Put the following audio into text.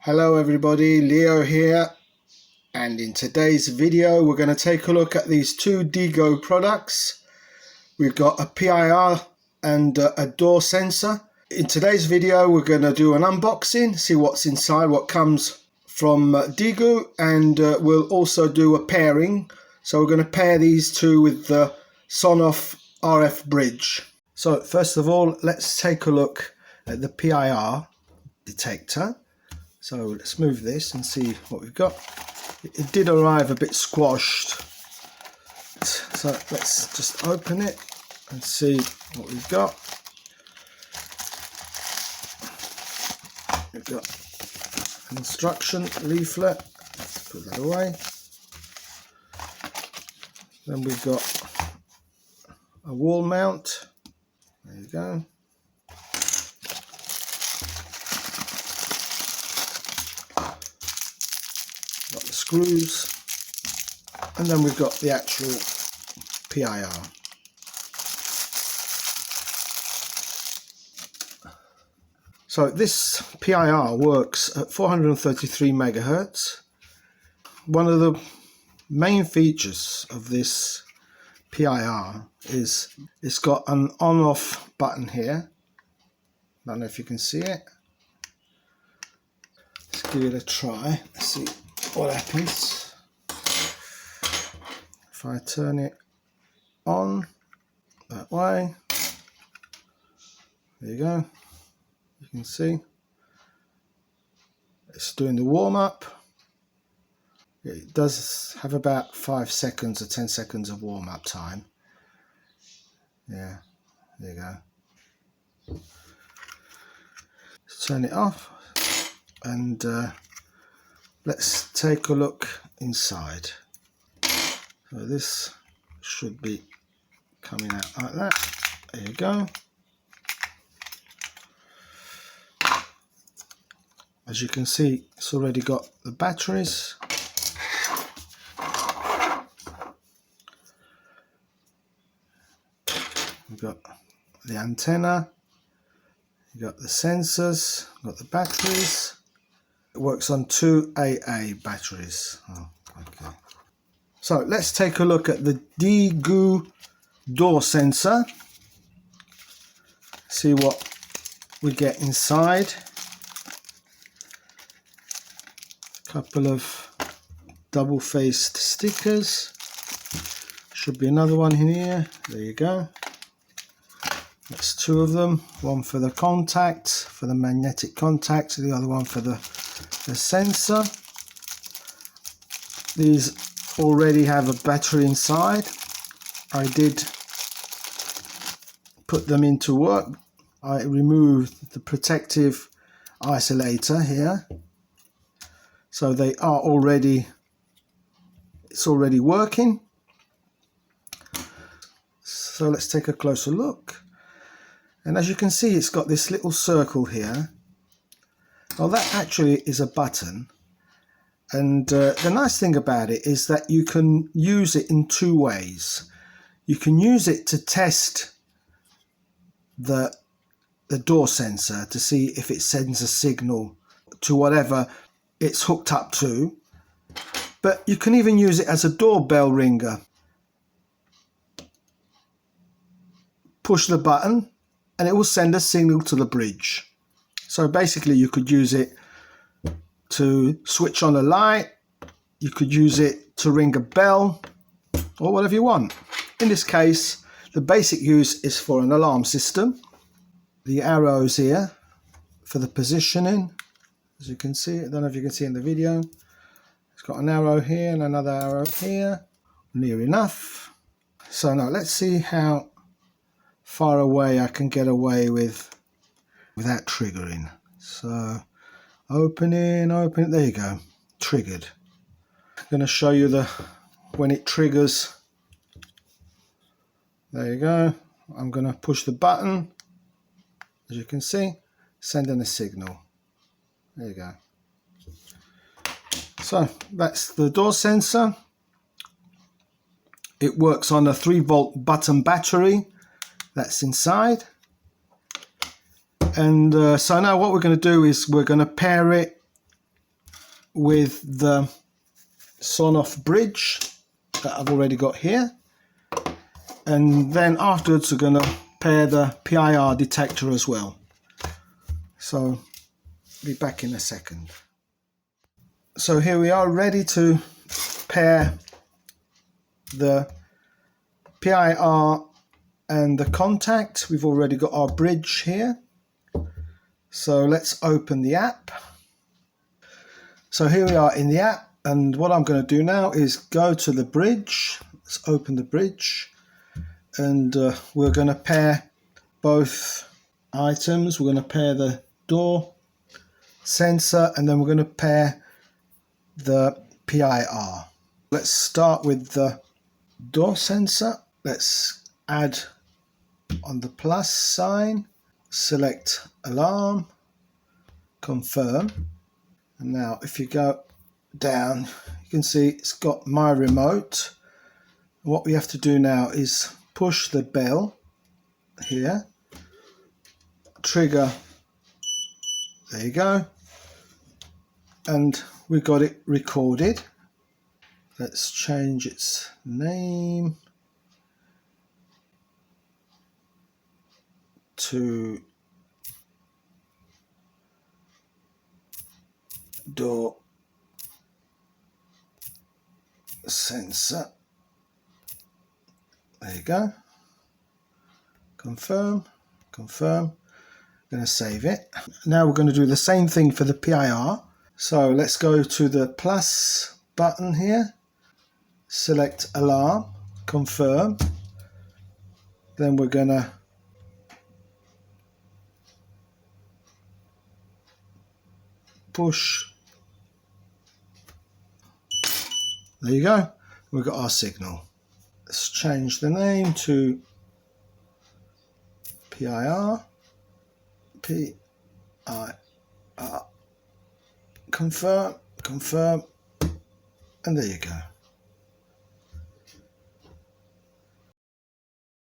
Hello everybody, Leo here, and in today's video we're going to take a look at these two DIGOO products. We've got a PIR and a door sensor. In today's video we're going to do an unboxing, see what's inside, what comes from DIGOO, and we'll also do a pairing. So we're going to pair these two with the Sonoff RF bridge. So first of all, let's take a look at the PIR detector. So let's move this and see what we've got. It did arrive a bit squashed. So let's just open it and see what we've got. We've got an instruction leaflet. Let's put that away. Then we've got a wall mount. There you go. Got the screws, and then we've got the actual PIR. So this PIR works at 433 megahertz. One of the main features of this PIR is it's got an on-off button here. I don't know if you can see it. Let's give it a try. Let's see what happens if I turn it on that way. There you go. You can see it's doing the warm-up. It does have about 5 seconds or 10 seconds of warm-up time. Yeah, there you go. Let's turn it off and let's take a look inside. So this should be coming out like that. There you go. As you can see, it's already got the batteries. We've got the antenna, you've got the sensors, got the batteries. It works on 2 AA batteries. Oh, okay. So let's take a look at the DIGOO door sensor. See what we get inside. A couple of double-faced stickers. Should be another one in here. There you go. That's 2 of them. One for the contact, for the magnetic contact, the other one for the sensor. These already have a battery inside. I did put them into work. I removed the protective isolator here, so they are already, it's already working. So let's take a closer look. And as you can see, it's got this little circle here. Well, that actually is a button, and the nice thing about it is that you can use it in 2 ways. You can use it to test the door sensor to see if it sends a signal to whatever it's hooked up to, but you can even use it as a doorbell ringer. Push the button and it will send a signal to the bridge. So basically you could use it to switch on a light, you could use it to ring a bell, or whatever you want. In this case, the basic use is for an alarm system. The arrows here for the positioning, as you can see, I don't know if you can see in the video. It's got an arrow here and another arrow here, near enough. So now let's see how far away I can get away without triggering. So open, there you go, triggered. I'm going to show you when it triggers. There you go. I'm going to push the button, as you can see, sending a signal. There you go. So that's the door sensor. It works on a 3-volt button battery that's inside. And so now what we're going to do is we're going to pair it with the Sonoff Bridge that I've already got here, and then afterwards we're going to pair the PIR detector as well. So be back in a second. So here we are, ready to pair the PIR and the contact. We've already got our bridge here. So let's open the app. So here we are in the app, and what I'm going to do now is go to the bridge. Let's open the bridge, and we're going to pair both items. We're going to pair the door sensor, and then we're going to pair the PIR. Let's start with the door sensor. Let's add on the plus sign, select alarm, confirm. And now if you go down, you can see it's got my remote. What we have to do now is push the bell here, trigger, there you go, and we got it recorded. Let's change its name to door sensor. There you go. Confirm, confirm. I'm going to save it. Now we're going to do the same thing for the PIR. So let's go to the plus button here, select alarm, confirm. Then we're going to push. There you go. We've got our signal. Let's change the name to PIR. PIR. Confirm, confirm, and there you go.